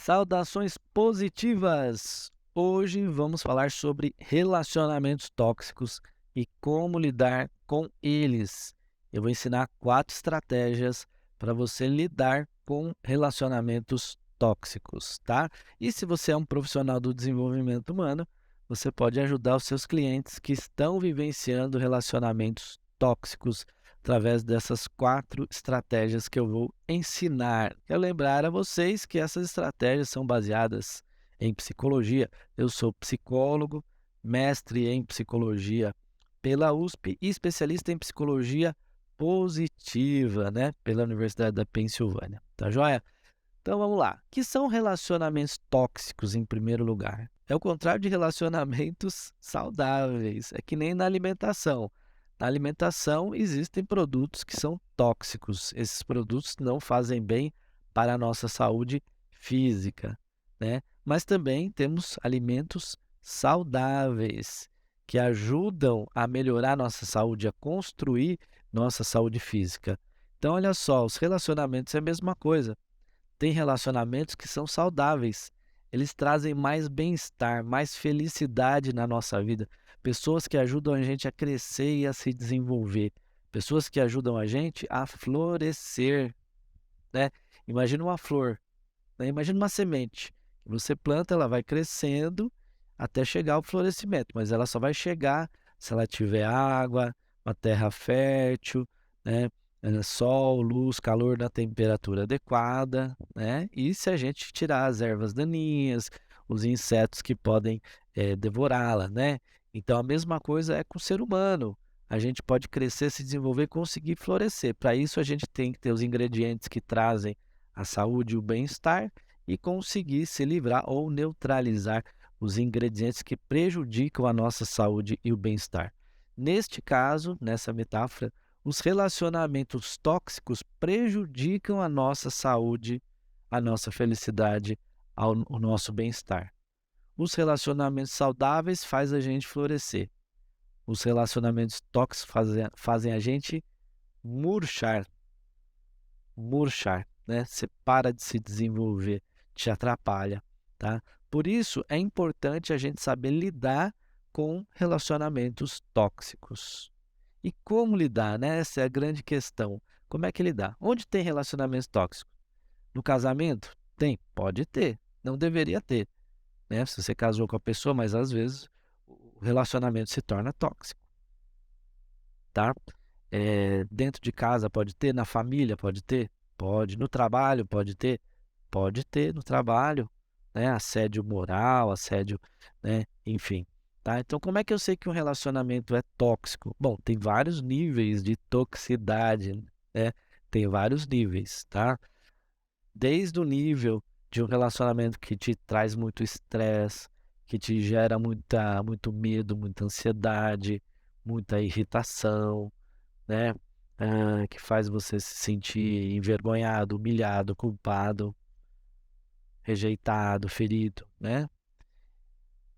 Saudações positivas! Hoje vamos falar sobre relacionamentos tóxicos e como lidar com eles. Eu vou ensinar 4 estratégias para você lidar com relacionamentos tóxicos, tá? E se você é um profissional do desenvolvimento humano, você pode ajudar os seus clientes que estão vivenciando relacionamentos tóxicos através dessas 4 estratégias que eu vou ensinar. Quero lembrar a vocês que essas estratégias são baseadas em psicologia. Eu sou psicólogo, mestre em psicologia pela USP e especialista em psicologia positiva, né, pela Universidade da Pensilvânia. Tá joia? Então vamos lá. O que são relacionamentos tóxicos em primeiro lugar? É o contrário de relacionamentos saudáveis. É que nem na alimentação. Na alimentação existem produtos que são tóxicos. Esses produtos não fazem bem para a nossa saúde física, né? Mas também temos alimentos saudáveis que ajudam a melhorar nossa saúde, a construir nossa saúde física. Então, olha só, os relacionamentos é a mesma coisa. Tem relacionamentos que são saudáveis. Eles trazem mais bem-estar, mais felicidade na nossa vida. Pessoas que ajudam a gente a crescer e a se desenvolver. Pessoas que ajudam a gente a florescer, né? Imagina uma flor, né? Imagina uma semente. Você planta, ela vai crescendo até chegar ao florescimento, mas ela só vai chegar se ela tiver água, uma terra fértil, né? Sol, luz, calor na temperatura adequada, né? E se a gente tirar as ervas daninhas, os insetos que podem devorá-la, né? Então a mesma coisa é com o ser humano. A gente pode crescer, se desenvolver, conseguir florescer. Para isso a gente tem que ter os ingredientes que trazem a saúde e o bem-estar e conseguir se livrar ou neutralizar os ingredientes que prejudicam a nossa saúde e o bem-estar. Neste caso, nessa metáfora, os relacionamentos tóxicos prejudicam a nossa saúde, a nossa felicidade, o nosso bem-estar. Os relacionamentos saudáveis fazem a gente florescer. Os relacionamentos tóxicos fazem a gente murchar, murchar, né? Você para de se desenvolver, te atrapalha, tá? Por isso é importante a gente saber lidar com relacionamentos tóxicos. E como lidar, né? Essa é a grande questão. Como é que lidar? Onde tem relacionamentos tóxicos? No casamento? Tem? Pode ter. Não deveria ter, né? Se você casou com a pessoa, mas às vezes o relacionamento se torna tóxico, tá? Dentro de casa pode ter, na família pode ter? Pode. No trabalho pode ter? Pode ter no trabalho, né, assédio moral, assédio, né, enfim, tá. Então como é que eu sei que um relacionamento é tóxico? Bom, tem vários níveis de toxicidade, né, tem vários níveis, tá. Desde o nível de um relacionamento que te traz muito estresse, que te gera muito medo, muita ansiedade, muita irritação, né, que faz você se sentir envergonhado, humilhado, culpado, rejeitado, ferido, né,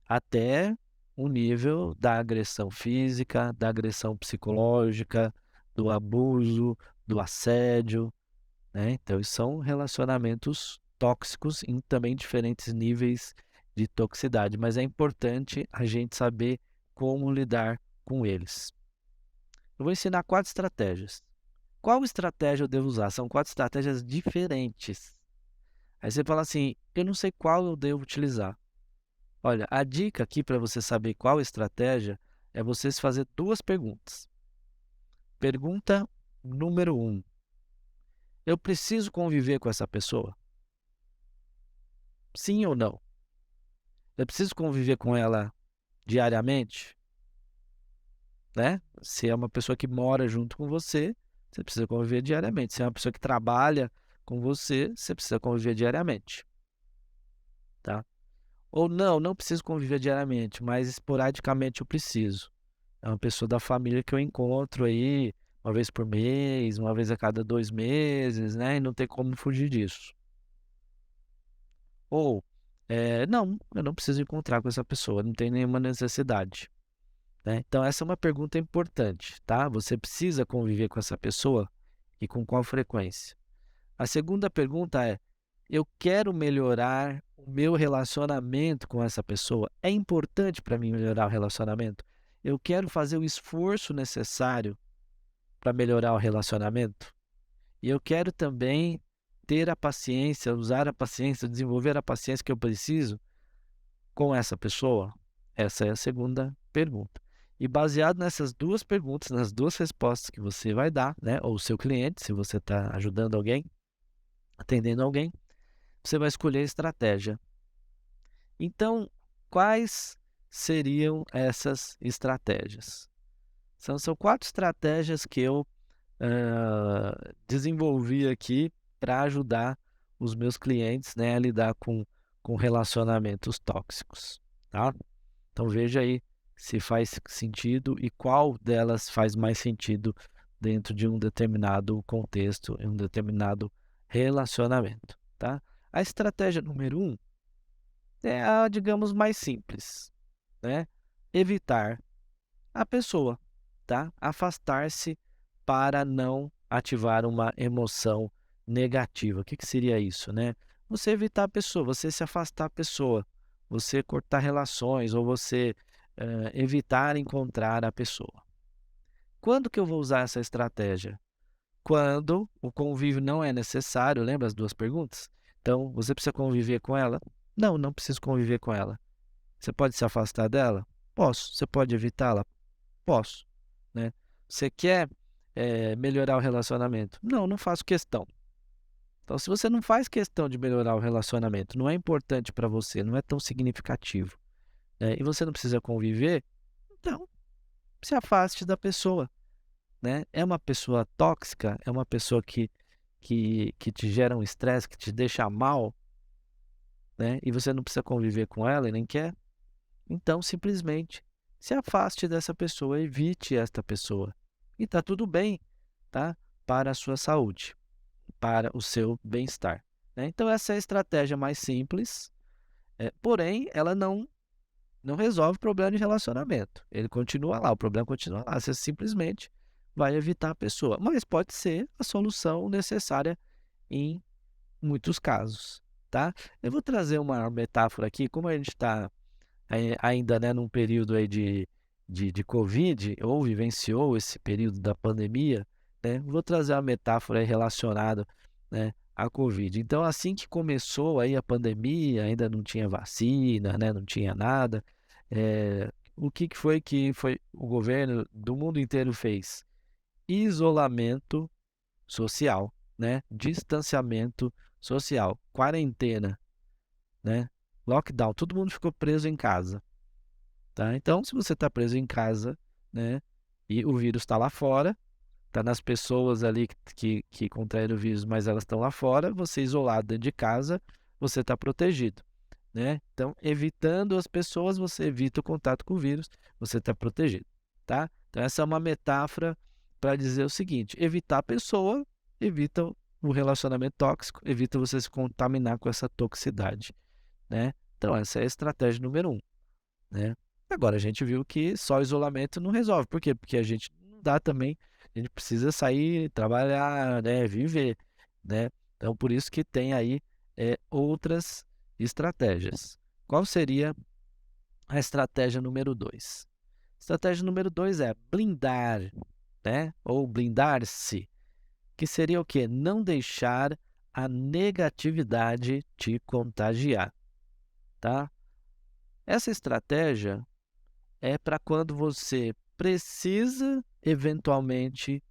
até o nível da agressão física, da agressão psicológica, do abuso, do assédio, né. Então isso são relacionamentos tóxicos em também diferentes níveis de toxicidade, mas é importante a gente saber como lidar com eles. Eu vou ensinar 4 estratégias. Qual estratégia eu devo usar? São 4 estratégias diferentes. Aí você fala assim: "Eu não sei qual eu devo utilizar". Olha, a dica aqui para você saber qual estratégia é você se fazer 2 perguntas. Pergunta número 1: eu preciso conviver com essa pessoa? Sim ou não? Eu preciso conviver com ela diariamente, né? Se é uma pessoa que mora junto com você, você precisa conviver diariamente. Se é uma pessoa que trabalha com você, você precisa conviver diariamente, tá? Ou não, não preciso conviver diariamente, mas esporadicamente eu preciso. É uma pessoa da família que eu encontro aí uma vez por mês, uma vez a cada 2 meses, né, e não tem como fugir disso. Ou, não, eu não preciso encontrar com essa pessoa, não tem nenhuma necessidade, né. Então essa é uma pergunta importante, tá. Você precisa conviver com essa pessoa e com qual frequência? A segunda pergunta é: Eu quero melhorar o meu relacionamento com essa pessoa. É importante para mim melhorar o relacionamento? Eu quero fazer o esforço necessário para melhorar o relacionamento? E eu quero também ter a paciência, usar a paciência, desenvolver a paciência que eu preciso com essa pessoa? Essa é a segunda pergunta. E baseado nessas duas perguntas, nas duas respostas que você vai dar, né, ou o seu cliente, se você está ajudando alguém, atendendo alguém, você vai escolher a estratégia. Então, quais seriam essas estratégias? São 4 estratégias que eu desenvolvi aqui para ajudar os meus clientes, né, a lidar com relacionamentos tóxicos, tá? Então veja aí se faz sentido e qual delas faz mais sentido dentro de um determinado contexto, em um determinado relacionamento, tá? A estratégia número 1 é a, digamos, mais simples, né? Evitar a pessoa, tá? Afastar-se para não ativar uma emoção negativa. O que que seria isso, né? Você evitar a pessoa, você se afastar da pessoa, você cortar relações ou você evitar encontrar a pessoa. Quando que eu vou usar essa estratégia? Quando o convívio não é necessário, lembra as duas perguntas? Então, você precisa conviver com ela? Não, não preciso conviver com ela. Você pode se afastar dela? Posso. Você pode evitá-la? Posso, né. Você quer, melhorar o relacionamento? Não, não faço questão. Então, se você não faz questão de melhorar o relacionamento, não é importante para você, não é tão significativo, né, e você não precisa conviver, então se afaste da pessoa, né. É uma pessoa tóxica, é uma pessoa que te gera um estresse, que te deixa mal, né, e você não precisa conviver com ela e nem quer, então simplesmente se afaste dessa pessoa, evite esta pessoa. E está tudo bem, tá? Para a sua saúde, para o seu bem-estar, né? Então essa é a estratégia mais simples, porém ela não resolve o problema de relacionamento. Ele continua lá, o problema continua lá. Você simplesmente vai evitar a pessoa, mas pode ser a solução necessária em muitos casos, tá? Eu vou trazer uma metáfora aqui, como a gente está ainda, né, num período aí de Covid, ou vivenciou esse período da pandemia, né, vou trazer uma metáfora aí relacionada, né, à Covid. Então, assim que começou aí a pandemia, ainda não tinha vacina, né, não tinha nada, o que foi o governo do mundo inteiro fez? Isolamento social, né, distanciamento social, quarentena, né, lockdown, todo mundo ficou preso em casa. Tá? Então, se você está preso em casa, né, e o vírus está lá fora, está nas pessoas ali que contraíram o vírus, mas elas estão lá fora, você isolado dentro de casa, você está protegido, né? Então, evitando as pessoas, você evita o contato com o vírus, você está protegido, tá? Então, essa é uma metáfora para dizer o seguinte: evitar a pessoa, evita o relacionamento tóxico, evita você se contaminar com essa toxicidade, né? Então, essa é a estratégia número 1, né. Agora a gente viu que só isolamento não resolve, por quê? Porque a gente não dá também, a gente precisa sair, trabalhar, né, viver, né. Então por isso que tem aí, outras estratégias. Qual seria a estratégia número 2? Estratégia número 2 é blindar, né, ou blindar-se, que seria o quê? Não deixar a negatividade te contagiar, tá. Essa estratégia é para quando você precisa, eventualmente,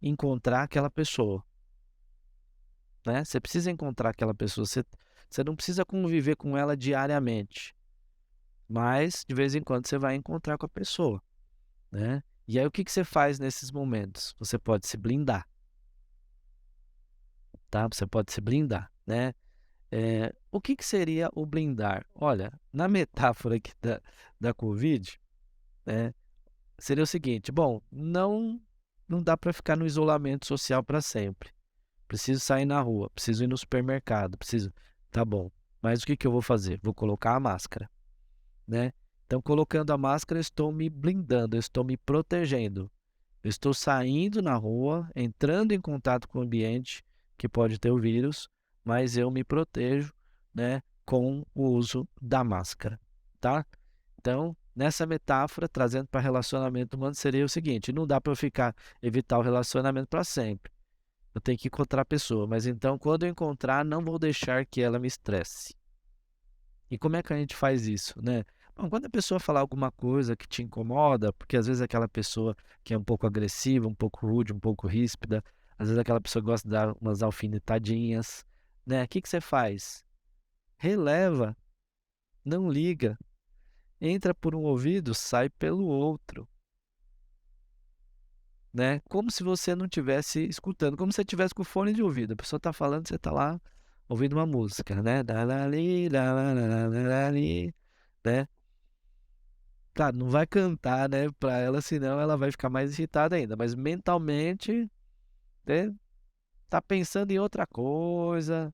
encontrar aquela pessoa, né. Você precisa encontrar aquela pessoa, você não precisa conviver com ela diariamente, mas de vez em quando você vai encontrar com a pessoa, né. E aí o que que você faz nesses momentos? Você pode se blindar, tá, você pode se blindar, né. O que que seria o blindar? Olha, na metáfora aqui da Covid, né, seria o seguinte: bom, não dá para ficar no isolamento social para sempre. Preciso sair na rua, preciso ir no supermercado, preciso, tá bom, mas o que que eu vou fazer? Vou colocar a máscara, né. Então colocando a máscara eu estou me blindando, eu estou me protegendo. Eu estou saindo na rua, entrando em contato com o ambiente que pode ter o vírus, mas eu me protejo, né, com o uso da máscara, tá? Então, nessa metáfora, trazendo para relacionamento humano, seria o seguinte: não dá para eu evitar o relacionamento para sempre. Eu tenho que encontrar a pessoa, mas então, quando eu encontrar, não vou deixar que ela me estresse. E como é que a gente faz isso, né? Bom, quando a pessoa falar alguma coisa que te incomoda, porque às vezes aquela pessoa que é um pouco agressiva, um pouco rude, um pouco ríspida, às vezes aquela pessoa gosta de dar umas alfinetadinhas, né? O que que você faz? Releva, não liga, entra por um ouvido, sai pelo outro, né? Como se você não estivesse escutando, como se você estivesse com fone de ouvido. A pessoa está falando, você está lá ouvindo uma música, né? Dalali, dalalali, né? Claro, não vai cantar, né, pra ela, senão ela vai ficar mais irritada ainda, mas mentalmente, né, tá pensando em outra coisa,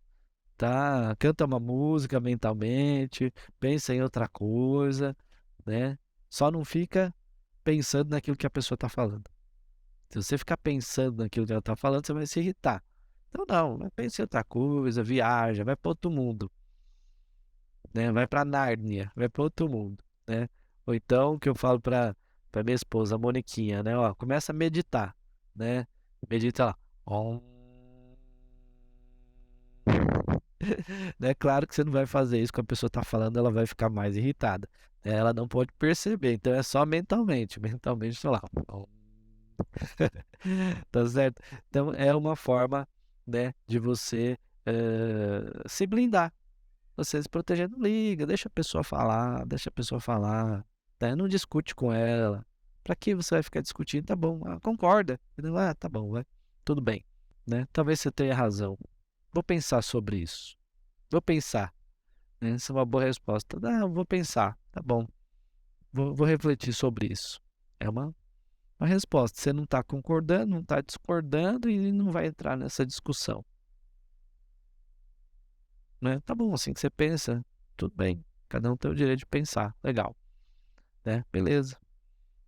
tá, canta uma música mentalmente, pensa em outra coisa, né? Só não fica pensando naquilo que a pessoa tá falando. Se você ficar pensando naquilo que ela tá falando, você vai se irritar. Então não, pensa em outra coisa, viaja, vai para outro mundo, né? Vai para Nárnia, vai para outro mundo, né? Ou então, o que eu falo para minha esposa, a Moniquinha, né? Ó, começa a meditar, né? Medita lá. Om. Né? Claro que você não vai fazer isso quando a pessoa está falando, ela vai ficar mais irritada, né? Ela não pode perceber, então é só mentalmente, mentalmente, sei lá. Om. Tá certo? Então é uma forma, né, de você se blindar. Você se proteger, não liga, deixa a pessoa falar, deixa a pessoa falar, né? Não discute com ela. Pra que você vai ficar discutindo? Tá bom, concorda. Entendeu? Ah, tá bom, vai. Tudo bem, né? Talvez você tenha razão. Vou pensar sobre isso. Vou pensar, né? Essa é uma boa resposta. Ah, eu vou pensar, tá bom. Vou refletir sobre isso. É uma resposta. Você não está concordando, não está discordando e não vai entrar nessa discussão, né? Tá bom, assim que você pensa, tudo bem. Cada um tem o direito de pensar. Legal, né? Beleza,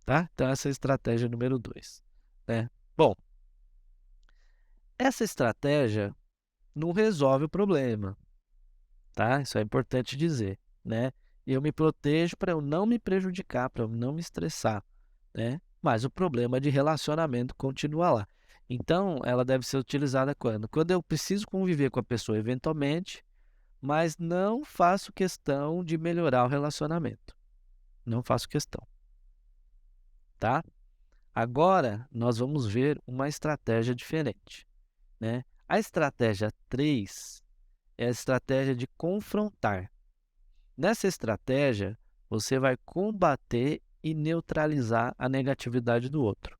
tá? Então essa é a estratégia número 2, né? Bom, essa estratégia não resolve o problema, tá? Isso é importante dizer, né? Eu me protejo para eu não me prejudicar, para eu não me estressar, né? Mas o problema de relacionamento continua lá. Então, ela deve ser utilizada quando? Quando eu preciso conviver com a pessoa eventualmente, mas não faço questão de melhorar o relacionamento. Não faço questão, tá? Agora, nós vamos ver uma estratégia diferente, né? A estratégia 3 é a estratégia de confrontar. Nessa estratégia, você vai combater e neutralizar a negatividade do outro,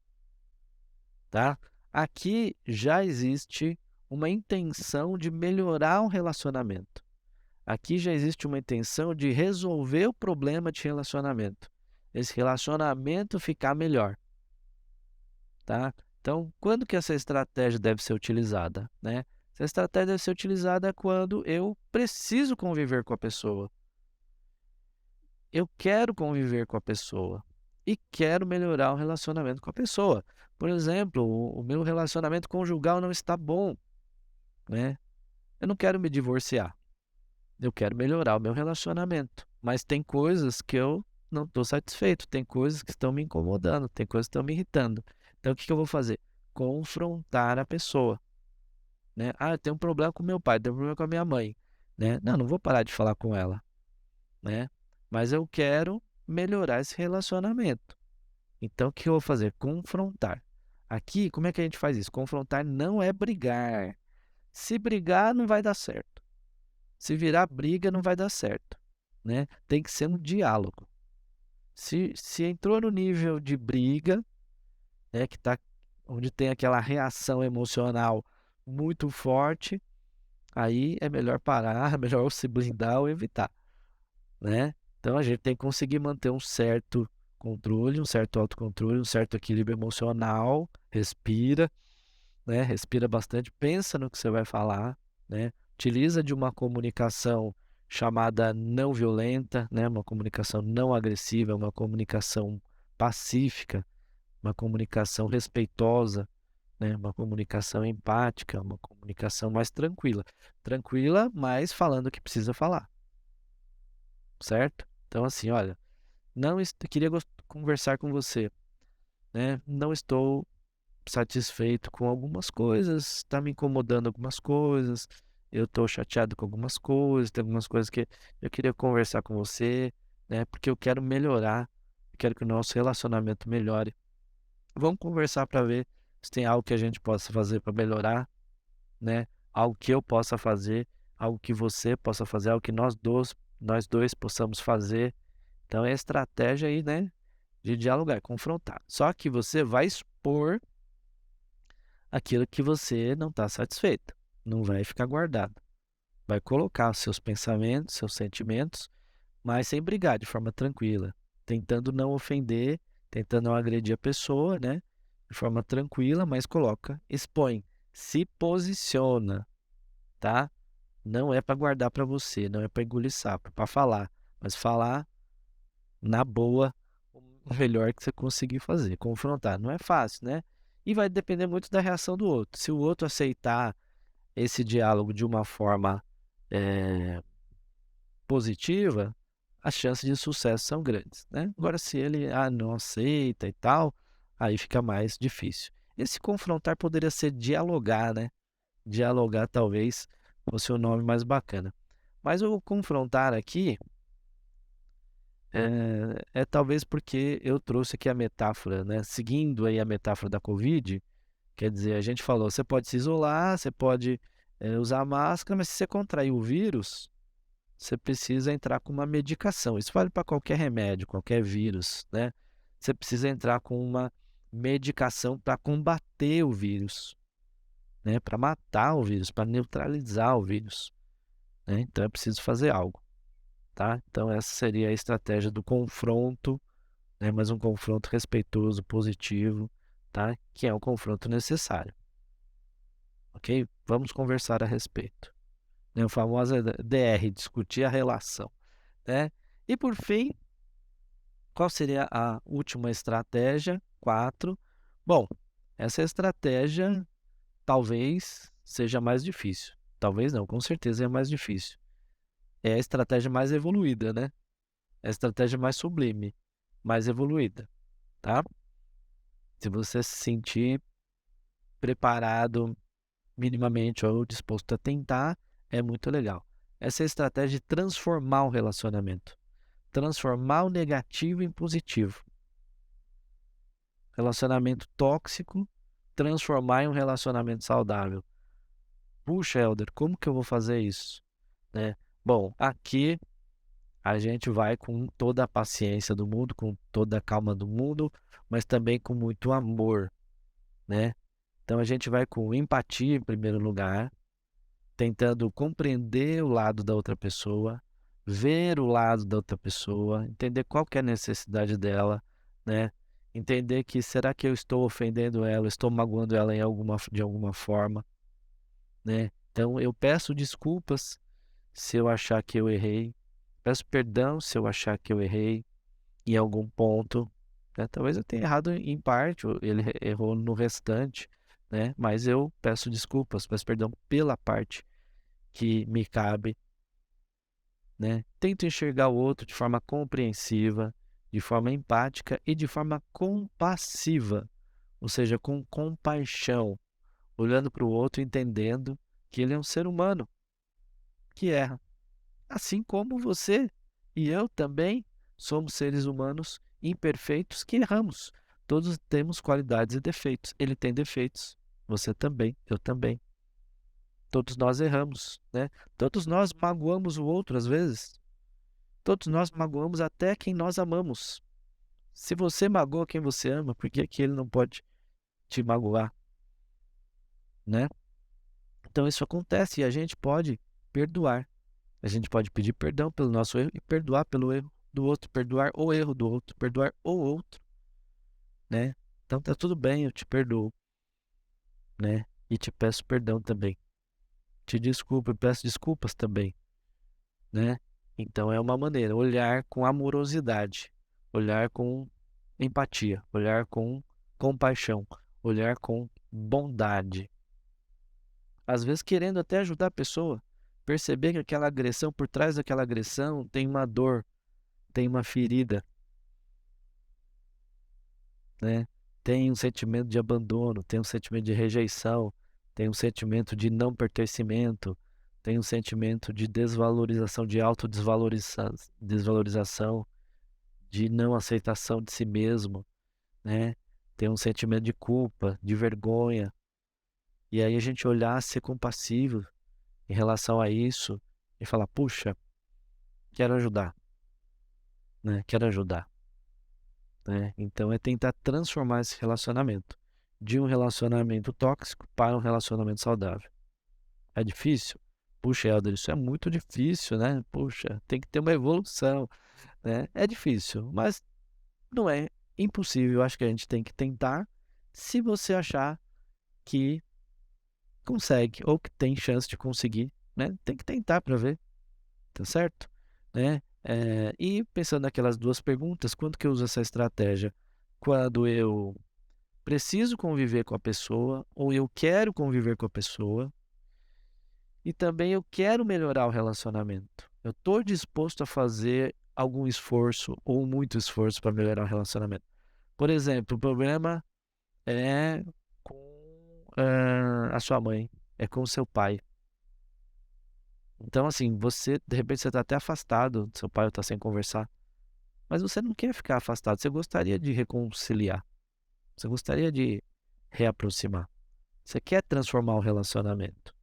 tá? Aqui já existe uma intenção de melhorar o relacionamento. Aqui já existe uma intenção de resolver o problema de relacionamento. Esse relacionamento ficar melhor, tá? Então, quando que essa estratégia deve ser utilizada, né? Essa estratégia deve ser utilizada quando eu preciso conviver com a pessoa. Eu quero conviver com a pessoa e quero melhorar o relacionamento com a pessoa. Por exemplo, o meu relacionamento conjugal não está bom, né? Eu não quero me divorciar. Eu quero melhorar o meu relacionamento, mas tem coisas que eu não estou satisfeito, tem coisas que estão me incomodando, tem coisas que estão me irritando. Então, o que que eu vou fazer? Confrontar a pessoa, né? Ah, eu tenho um problema com meu pai, eu tenho um problema com a minha mãe, né? Não, não vou parar de falar com ela, né? Mas eu quero melhorar esse relacionamento. Então, o que eu vou fazer? Confrontar. Aqui, como é que a gente faz isso? Confrontar não é brigar. Se brigar, não vai dar certo. Se virar briga, não vai dar certo, né? Tem que ser um diálogo. Se entrou no nível de briga, né, que tá, onde tem aquela reação emocional muito forte, aí é melhor parar, é melhor se blindar ou evitar, né? Então a gente tem que conseguir manter um certo controle, um certo autocontrole, um certo equilíbrio emocional, respira, né? Respira bastante, pensa no que você vai falar, né? Utiliza de uma comunicação chamada não violenta, né? Uma comunicação não agressiva, uma comunicação pacífica, uma comunicação respeitosa, né? Uma comunicação empática, uma comunicação mais tranquila. Tranquila, mas falando o que precisa falar, certo? Então, assim, olha, queria conversar com você, né? Não estou satisfeito com algumas coisas, está me incomodando algumas coisas, eu estou chateado com algumas coisas, tem algumas coisas que eu queria conversar com você, né? Porque eu quero melhorar, quero que o nosso relacionamento melhore. Vamos conversar para ver se tem algo que a gente possa fazer para melhorar, né? Algo que eu possa fazer, algo que você possa fazer, algo que nós dois possamos fazer. Então é a estratégia aí, né? De dialogar, confrontar. Só que você vai expor aquilo que você não está satisfeito. Não vai ficar guardado. Vai colocar os seus pensamentos, seus sentimentos, mas sem brigar, de forma tranquila, tentando não ofender, tentando não agredir a pessoa, né? De forma tranquila, mas coloca, expõe, se posiciona, tá? Não é para guardar para você, não é para engolir sapo, é para falar, mas falar na boa, o melhor que você conseguir fazer, confrontar. Não é fácil, né? E vai depender muito da reação do outro. Se o outro aceitar esse diálogo de uma forma positiva, as chances de sucesso são grandes, né? Agora, se ele não aceita e tal, aí fica mais difícil. Esse confrontar poderia ser dialogar, né? Dialogar talvez fosse o nome mais bacana. Mas o confrontar aqui é talvez porque eu trouxe aqui a metáfora, né? Seguindo aí a metáfora da Covid, quer dizer, a gente falou, você pode se isolar, você pode usar máscara, mas se você contrair o vírus, você precisa entrar com uma medicação. Isso vale para qualquer remédio, qualquer vírus, né? Você precisa entrar com uma medicação para combater o vírus, né? Para matar o vírus, para neutralizar o vírus, né? Então é preciso fazer algo, tá? Então essa seria a estratégia do confronto, né? Mas um confronto respeitoso, positivo, tá? Que é um confronto necessário, ok? Vamos conversar a respeito. Né? O famoso DR, discutir a relação, né? E por fim, qual seria a última estratégia? 4. Bom, essa estratégia talvez seja mais difícil. Talvez não, com certeza é mais difícil. É a estratégia mais evoluída, né? É a estratégia mais sublime, mais evoluída, tá? Se você se sentir preparado minimamente ou disposto a tentar, é muito legal. Essa é a estratégia de transformar o relacionamento. Transformar o negativo em positivo. Relacionamento tóxico, transformar em um relacionamento saudável. Puxa, Helder, como que eu vou fazer isso? Né? Bom, aqui a gente vai com toda a paciência do mundo, com toda a calma do mundo, mas também com muito amor, né? Então a gente vai com empatia em primeiro lugar, tentando compreender o lado da outra pessoa, ver o lado da outra pessoa, entender qual que é a necessidade dela, né? Entender que será que eu estou ofendendo ela, estou magoando ela de alguma forma, né? Então eu peço desculpas se eu achar que eu errei, peço perdão se eu achar que eu errei em algum ponto, né? Talvez eu tenha errado em parte, ou ele errou no restante, né? Mas eu peço desculpas, peço perdão pela parte que me cabe, né? Tento enxergar o outro de forma compreensiva, de forma empática e de forma compassiva, ou seja, com compaixão, olhando para o outro, entendendo que ele é um ser humano que erra, assim como você e eu também somos seres humanos imperfeitos que erramos. Todos temos qualidades e defeitos. Ele tem defeitos, você também, eu também. Todos nós erramos, né? Todos nós magoamos o outro às vezes. Todos nós magoamos até quem nós amamos. Se você magoa quem você ama, por que que ele não pode te magoar, né? Então isso acontece e a gente pode perdoar. A gente pode pedir perdão pelo nosso erro e perdoar pelo erro do outro, perdoar o erro do outro, perdoar o outro, né? Então tá tudo bem, eu te perdoo, né? E te peço perdão também. Te desculpo e peço desculpas também, né? Então é uma maneira, olhar com amorosidade, olhar com empatia, olhar com compaixão, olhar com bondade. Às vezes querendo até ajudar a pessoa, perceber que aquela agressão, por trás daquela agressão, tem uma dor, tem uma ferida, né? Tem um sentimento de abandono, tem um sentimento de rejeição, tem um sentimento de não pertencimento, tem um sentimento de desvalorização, de desvalorização, de não aceitação de si mesmo, né? Tem um sentimento de culpa, de vergonha. E aí a gente olhar, ser compassivo em relação a isso e falar, puxa, quero ajudar, né? Quero ajudar, né? Então é tentar transformar esse relacionamento de um relacionamento tóxico para um relacionamento saudável. É difícil? Puxa, Helder, isso é muito difícil, né? Puxa, tem que ter uma evolução, né? É difícil, mas não é impossível. Eu acho que a gente tem que tentar, se você achar que consegue ou que tem chance de conseguir, né? Tem que tentar para ver, tá certo? Né? E pensando naquelas duas perguntas, quando que eu uso essa estratégia? Quando eu preciso conviver com a pessoa ou eu quero conviver com a pessoa e também eu quero melhorar o relacionamento. Eu estou disposto a fazer algum esforço ou muito esforço para melhorar o relacionamento. Por exemplo, o problema é com a sua mãe, é com o seu pai. Então, assim, de repente, você está até afastado do seu pai ou está sem conversar, mas você não quer ficar afastado, você gostaria de reconciliar, você gostaria de reaproximar, você quer transformar o relacionamento,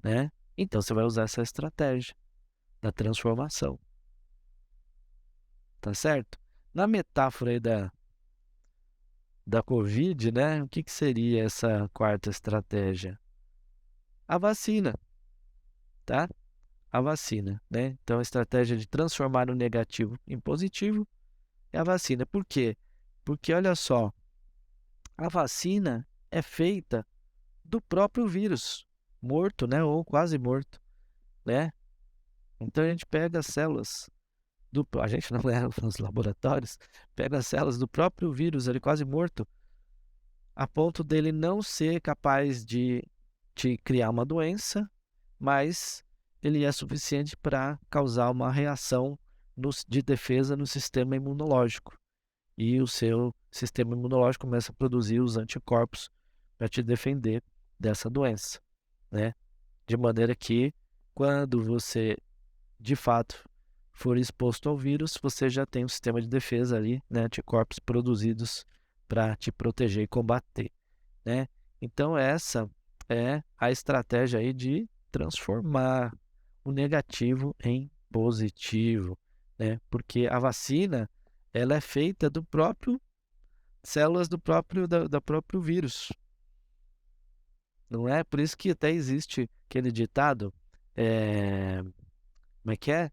né? Então, você vai usar essa estratégia da transformação, tá certo? Na metáfora aí da Covid, né? O que que seria essa quarta estratégia? A vacina, tá? A vacina, né? Então, a estratégia de transformar o negativo em positivo é a vacina. Por quê? Porque, olha só, a vacina é feita do próprio vírus, morto, né? Ou quase morto, né? Então, a gente pega as células a gente não é nos laboratórios, pega as células do próprio vírus, ele quase morto, a ponto dele não ser capaz de te criar uma doença, mas ele é suficiente para causar uma reação de defesa no sistema imunológico. E o seu sistema imunológico começa a produzir os anticorpos para te defender dessa doença, né? De maneira que, quando você, de fato, for exposto ao vírus, você já tem um sistema de defesa ali, né? Anticorpos produzidos para te proteger e combater, né? Então, essa é a estratégia aí de transformar o negativo em positivo, né? Porque a vacina, ela é feita do próprio células da próprio vírus, não é? Por isso que até existe aquele ditado, como é que é?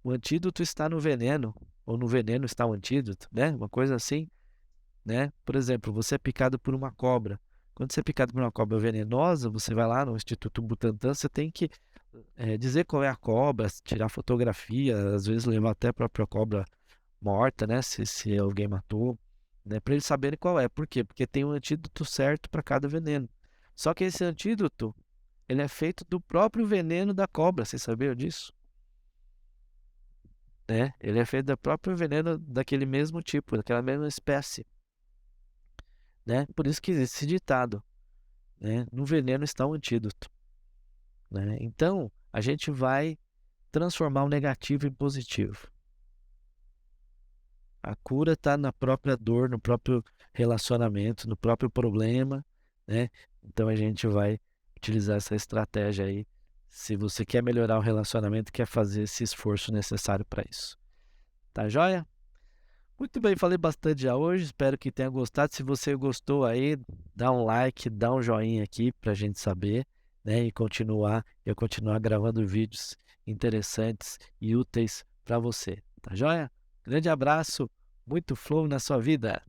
O antídoto está no veneno, ou no veneno está o antídoto, né? Uma coisa assim, né? Por exemplo, você é picado por uma cobra. Quando você é picado por uma cobra venenosa, você vai lá no Instituto Butantan, você tem que dizer qual é a cobra, tirar fotografia, às vezes levar até a própria cobra morta, né? Se alguém matou, né? Para eles saberem qual é. Por quê? Porque tem um antídoto certo para cada veneno. Só que esse antídoto, ele é feito do próprio veneno da cobra. Você sabia disso? Né? Ele é feito do próprio veneno daquele mesmo tipo, daquela mesma espécie, né? Por isso que existe esse ditado, né? No veneno está o antídoto, né? Então, a gente vai transformar o negativo em positivo. A cura está na própria dor, no próprio relacionamento, no próprio problema, né? Então, a gente vai utilizar essa estratégia aí, se você quer melhorar o relacionamento, quer fazer esse esforço necessário para isso. Tá joia? Muito bem, falei bastante já hoje, espero que tenha gostado. Se você gostou aí, dá um like, dá um joinha aqui para a gente saber, né? E eu continuar gravando vídeos interessantes e úteis para você, tá joia? Grande abraço, muito flow na sua vida!